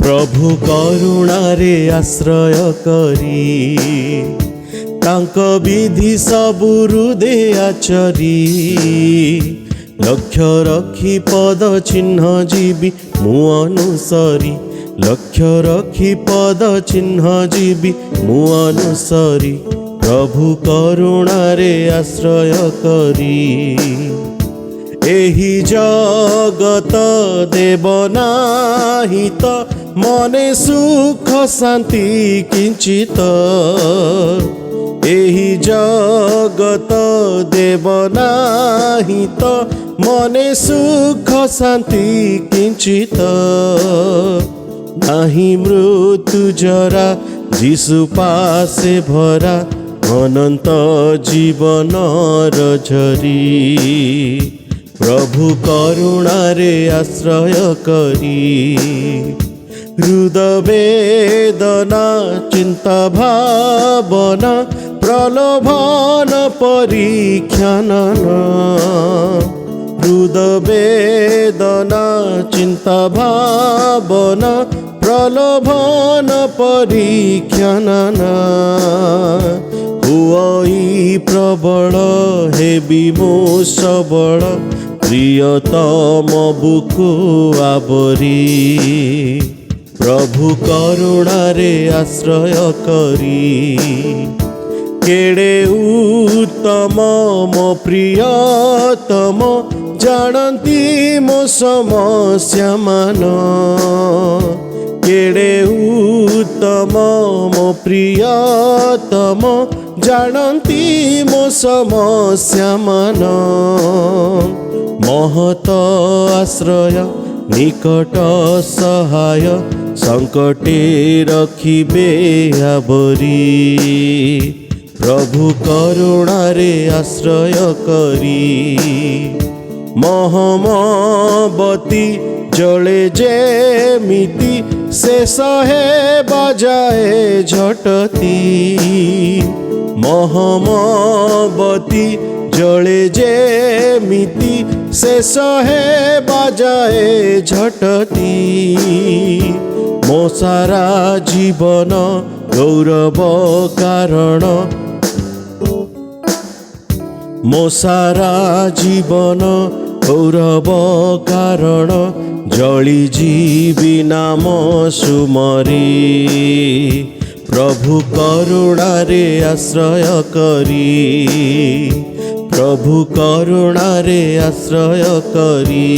प्रभु करुणारे आश्रय करी तांक विधि सबु हृदय आचरी लक्ष्य रखी पद चिन्ह जीवी मु अनुसरी लक्ष्य रखी पद चिन्ह जीवी मु अनुसरी प्रभु करुणारे आश्रय करी एही जगत देव नाही त मने सुख शांति किंचित एही जगत देव नाही त मने सुख शांति किंचित नाही मृत्यु जरा जीसु पासे भरा अनंत जीवन रझरी प्रभु करुणारे आश्रय करी हृदय वेदना चिंता भावना प्रलोभन परीक्षण हृदय वेदना चिंता भावना प्रलोभन परीक्षण हुई प्रबल हेबी मो सबल प्रियतम बुकु आवरी प्रभु करुणारे आश्रय करी केड़े उत्तम मो प्रियतम जानती मो समस्या मान केड़े उत्तम मो प्रियतम जानती मो समस्या मान महत आश्रय निकट सहाय संकटे रखिबे आवरी प्रभु करुणारे आश्रय करी महमबती जले जेमिति शेष हे बजाए झटती महमबती जले जेमिति शेष हे बजाए झटती मो सारा जीवन गौरव कारण मो सारा जीवन गौरव कारण जली जीवी नाम सुमरी प्रभु करुणारे आश्रय करी प्रभु करुणारे आश्रय करी।